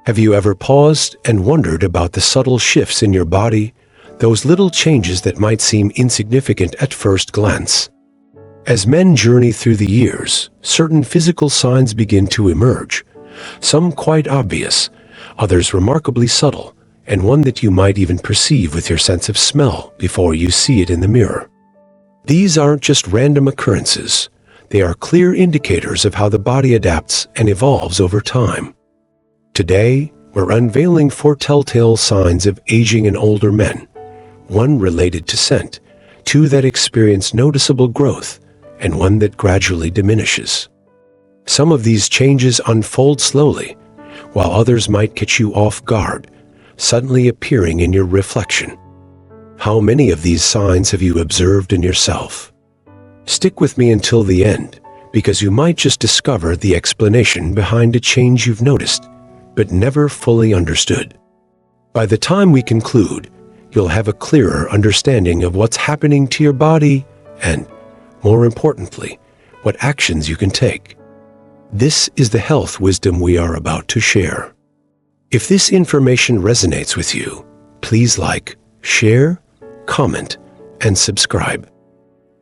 Have you ever paused and wondered about the subtle shifts in your body, those little changes that might seem insignificant at first glance? As men journey through the years, certain physical signs begin to emerge, some quite obvious, others remarkably subtle, and one that you might even perceive with your sense of smell before you see it in the mirror. These aren't just random occurrences. They are clear indicators of how the body adapts and evolves over time. Today, we're unveiling 4 telltale signs of aging in older men, 1 related to scent, 2 that experience noticeable growth, and 1 that gradually diminishes. Some of these changes unfold slowly, while others might catch you off guard, suddenly appearing in your reflection. How many of these signs have you observed in yourself? Stick with me until the end, because you might just discover the explanation behind a change you've noticed, but never fully understood. By the time we conclude, you'll have a clearer understanding of what's happening to your body and, more importantly, what actions you can take. This is the health wisdom we are about to share. If this information resonates with you, please like, share, comment, and subscribe.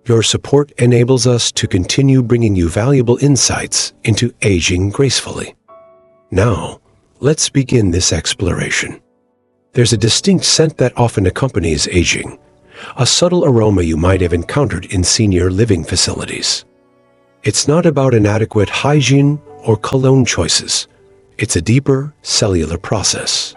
Your support enables us to continue bringing you valuable insights into aging gracefully. Now, let's begin this exploration. There's a distinct scent that often accompanies aging, a subtle aroma you might have encountered in senior living facilities. It's not about inadequate hygiene or cologne choices. It's a deeper, cellular process.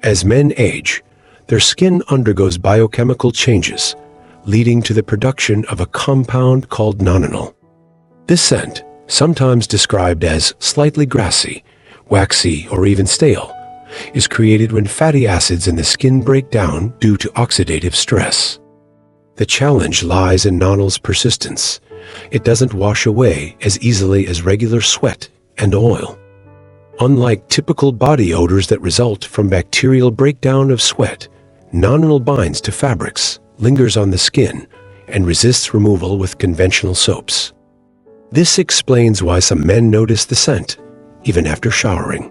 As men age, their skin undergoes biochemical changes, leading to the production of a compound called nonanol. This scent, sometimes described as slightly grassy, waxy, or even stale, is created when fatty acids in the skin break down due to oxidative stress. The challenge lies in nonanol's persistence. It doesn't wash away as easily as regular sweat and oil. Unlike typical body odors that result from bacterial breakdown of sweat, nonanol binds to fabrics, lingers on the skin, and resists removal with conventional soaps. This explains why some men notice the scent, even after showering.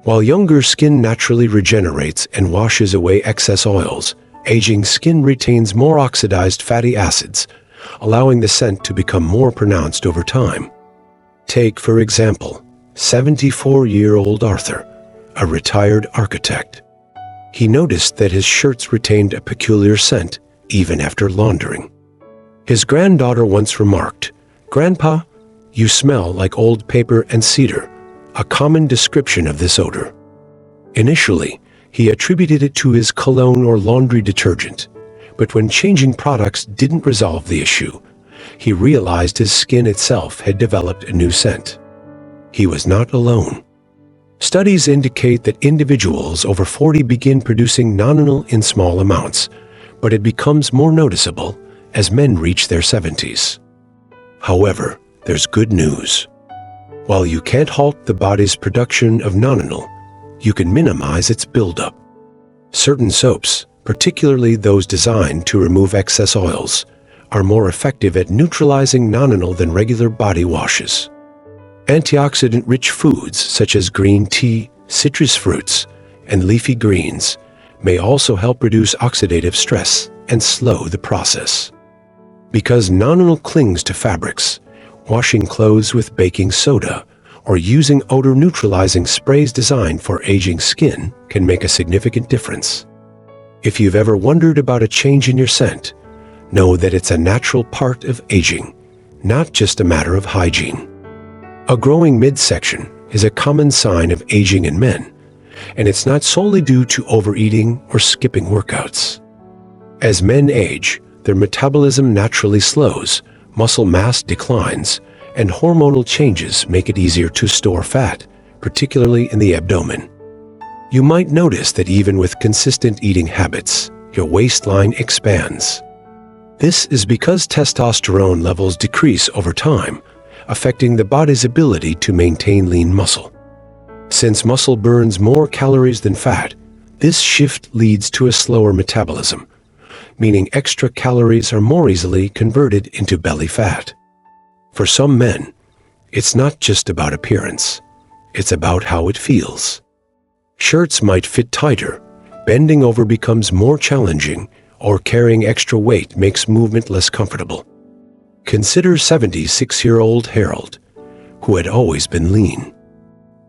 While younger skin naturally regenerates and washes away excess oils, aging skin retains more oxidized fatty acids, allowing the scent to become more pronounced over time. Take, for example, 74-year-old Arthur, a retired architect. He noticed that his shirts retained a peculiar scent even after laundering. His granddaughter once remarked, "Grandpa, you smell like old paper and cedar," a common description of this odor. Initially, he attributed it to his cologne or laundry detergent, but when changing products didn't resolve the issue, he realized his skin itself had developed a new scent. He was not alone. Studies indicate that individuals over 40 begin producing nonanol in small amounts, but it becomes more noticeable as men reach their 70s. However, there's good news. While you can't halt the body's production of nonanol, you can minimize its buildup. Certain soaps, particularly those designed to remove excess oils, are more effective at neutralizing nonanol than regular body washes. Antioxidant-rich foods such as green tea, citrus fruits, and leafy greens may also help reduce oxidative stress and slow the process. Because nonanol clings to fabrics, washing clothes with baking soda or using odor-neutralizing sprays designed for aging skin can make a significant difference. If you've ever wondered about a change in your scent, know that it's a natural part of aging, not just a matter of hygiene. A growing midsection is a common sign of aging in men, and it's not solely due to overeating or skipping workouts. As men age, their metabolism naturally slows, muscle mass declines, and hormonal changes make it easier to store fat, particularly in the abdomen. You might notice that even with consistent eating habits, your waistline expands. This is because testosterone levels decrease over time, affecting the body's ability to maintain lean muscle. Since muscle burns more calories than fat, this shift leads to a slower metabolism, meaning extra calories are more easily converted into belly fat. For some men, it's not just about appearance, it's about how it feels. Shirts might fit tighter, bending over becomes more challenging, or carrying extra weight makes movement less comfortable. Consider 76-year-old Harold, who had always been lean.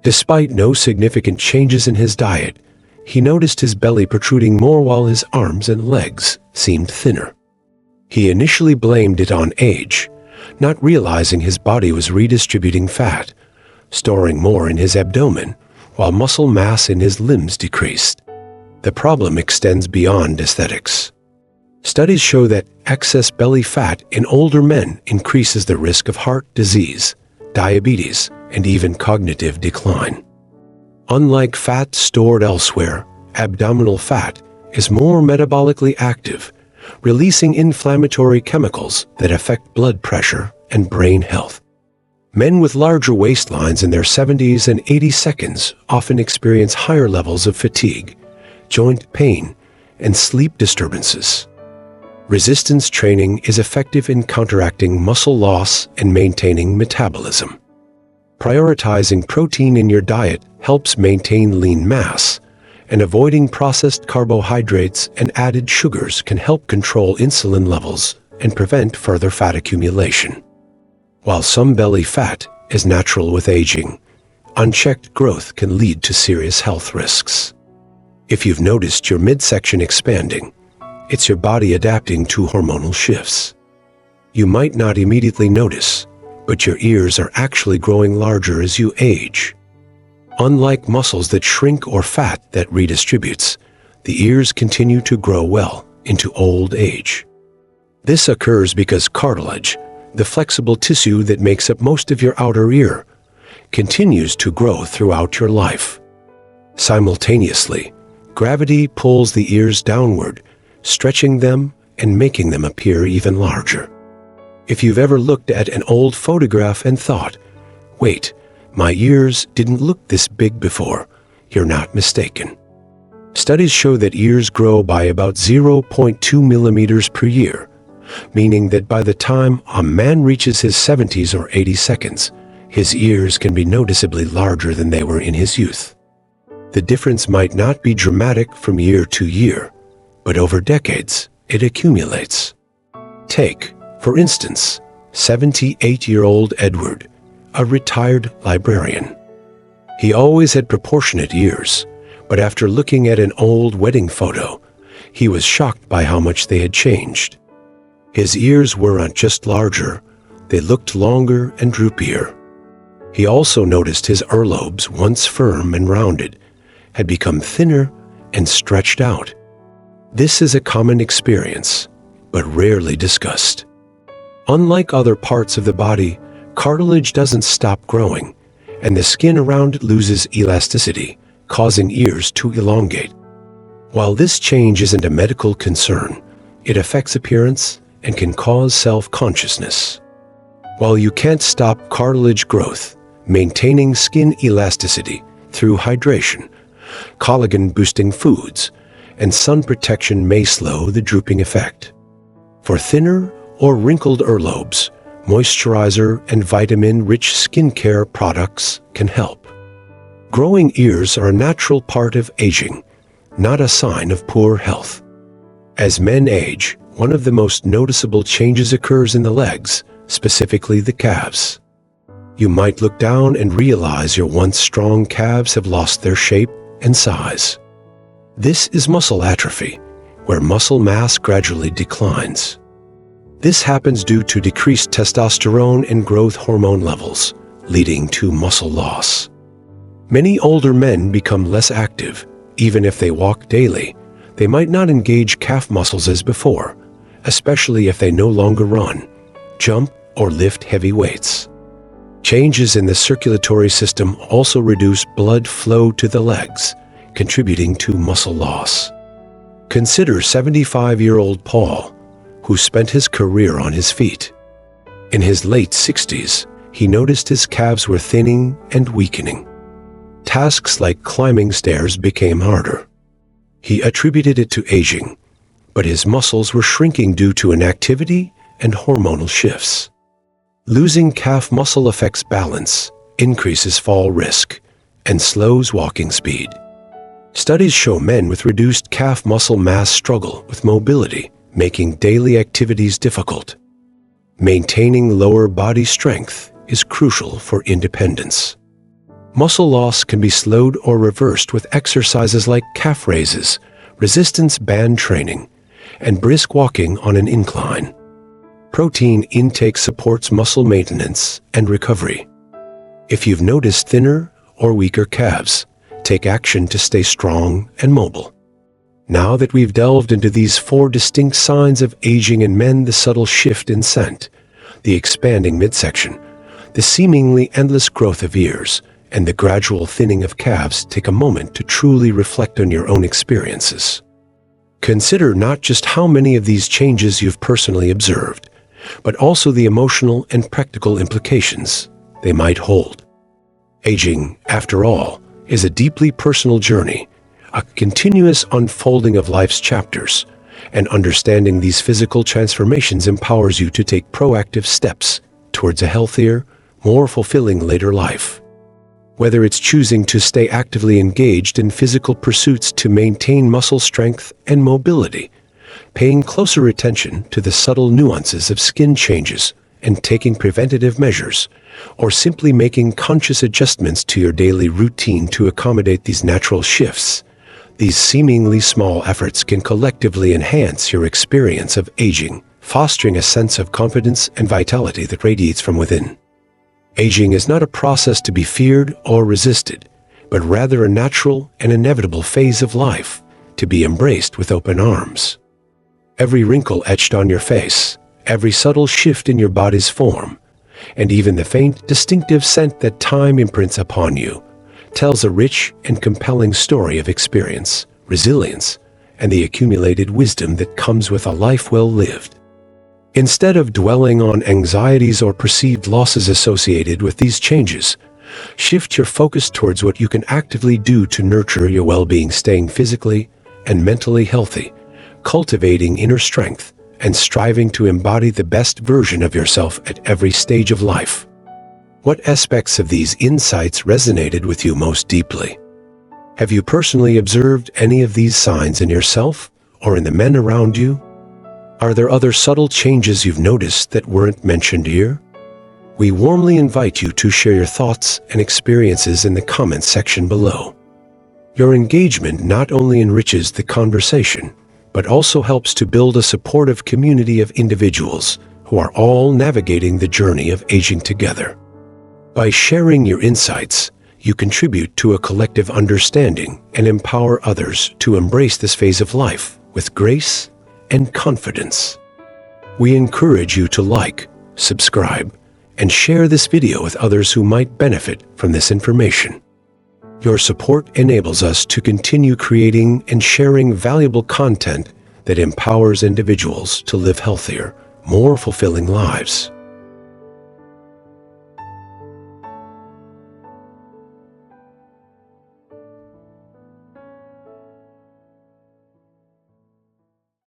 Despite no significant changes in his diet, he noticed his belly protruding more while his arms and legs seemed thinner. He initially blamed it on age, not realizing his body was redistributing fat, storing more in his abdomen, while muscle mass in his limbs decreased. The problem extends beyond aesthetics. Studies show that excess belly fat in older men increases the risk of heart disease, diabetes, and even cognitive decline. Unlike fat stored elsewhere, abdominal fat is more metabolically active, releasing inflammatory chemicals that affect blood pressure and brain health. Men with larger waistlines in their 70s and 82nd often experience higher levels of fatigue, joint pain, and sleep disturbances. Resistance training is effective in counteracting muscle loss and maintaining metabolism. Prioritizing protein in your diet helps maintain lean mass, and avoiding processed carbohydrates and added sugars can help control insulin levels and prevent further fat accumulation. While some belly fat is natural with aging, unchecked growth can lead to serious health risks. If you've noticed your midsection expanding, it's your body adapting to hormonal shifts. You might not immediately notice, but your ears are actually growing larger as you age. Unlike muscles that shrink or fat that redistributes, the ears continue to grow well into old age. This occurs because cartilage, the flexible tissue that makes up most of your outer ear, continues to grow throughout your life. Simultaneously, gravity pulls the ears downward, stretching them and making them appear even larger. If you've ever looked at an old photograph and thought, "Wait, my ears didn't look this big before," you're not mistaken. Studies show that ears grow by about 0.2 millimeters per year, meaning that by the time a man reaches his 70s or 82nd, his ears can be noticeably larger than they were in his youth. The difference might not be dramatic from year to year, but over decades, it accumulates. Take, for instance, 78-year-old Edward, a retired librarian. He always had proportionate ears, but after looking at an old wedding photo, he was shocked by how much they had changed. His ears weren't just larger, they looked longer and droopier. He also noticed his earlobes, once firm and rounded, had become thinner and stretched out. This is a common experience, but rarely discussed. Unlike other parts of the body, cartilage doesn't stop growing, and the skin around it loses elasticity, causing ears to elongate. While this change isn't a medical concern, it affects appearance and can cause self-consciousness. While you can't stop cartilage growth, maintaining skin elasticity through hydration, collagen-boosting foods, and sun protection may slow the drooping effect. For thinner or wrinkled earlobes, moisturizer and vitamin-rich skincare products can help. Growing ears are a natural part of aging, not a sign of poor health. As men age, one of the most noticeable changes occurs in the legs, specifically the calves. You might look down and realize your once strong calves have lost their shape and size. This is muscle atrophy, where muscle mass gradually declines. This happens due to decreased testosterone and growth hormone levels, leading to muscle loss. Many older men become less active. Even if they walk daily, they might not engage calf muscles as before, especially if they no longer run, jump, or lift heavy weights. Changes in the circulatory system also reduce blood flow to the legs, contributing to muscle loss. Consider 75-year-old Paul, who spent his career on his feet. In his late 60s, he noticed his calves were thinning and weakening. Tasks like climbing stairs became harder. He attributed it to aging, but his muscles were shrinking due to inactivity and hormonal shifts. Losing calf muscle affects balance, increases fall risk, and slows walking speed. Studies show men with reduced calf muscle mass struggle with mobility, making daily activities difficult. Maintaining lower body strength is crucial for independence. Muscle loss can be slowed or reversed with exercises like calf raises, resistance band training, and brisk walking on an incline. Protein intake supports muscle maintenance and recovery. If you've noticed thinner or weaker calves, take action to stay strong and mobile. Now that we've delved into these 4 distinct signs of aging in men, the subtle shift in scent, the expanding midsection, the seemingly endless growth of ears, and the gradual thinning of calves, take a moment to truly reflect on your own experiences. Consider not just how many of these changes you've personally observed, but also the emotional and practical implications they might hold. Aging, after all, is a deeply personal journey, a continuous unfolding of life's chapters, and understanding these physical transformations empowers you to take proactive steps towards a healthier, more fulfilling later life. Whether it's choosing to stay actively engaged in physical pursuits to maintain muscle strength and mobility, paying closer attention to the subtle nuances of skin changes and taking preventative measures, or simply making conscious adjustments to your daily routine to accommodate these natural shifts, these seemingly small efforts can collectively enhance your experience of aging, fostering a sense of confidence and vitality that radiates from within. Aging is not a process to be feared or resisted, but rather a natural and inevitable phase of life to be embraced with open arms. Every wrinkle etched on your face, every subtle shift in your body's form, and even the faint, distinctive scent that time imprints upon you, tells a rich and compelling story of experience, resilience, and the accumulated wisdom that comes with a life well lived. Instead of dwelling on anxieties or perceived losses associated with these changes, shift your focus towards what you can actively do to nurture your well-being, staying physically and mentally healthy, cultivating inner strength, and striving to embody the best version of yourself at every stage of life. What aspects of these insights resonated with you most deeply? Have you personally observed any of these signs in yourself or in the men around you? Are there other subtle changes you've noticed that weren't mentioned here? We warmly invite you to share your thoughts and experiences in the comments section below. Your engagement not only enriches the conversation, but also helps to build a supportive community of individuals who are all navigating the journey of aging together. By sharing your insights, you contribute to a collective understanding and empower others to embrace this phase of life with grace and confidence. We encourage you to like, subscribe, and share this video with others who might benefit from this information. Your support enables us to continue creating and sharing valuable content that empowers individuals to live healthier, more fulfilling lives.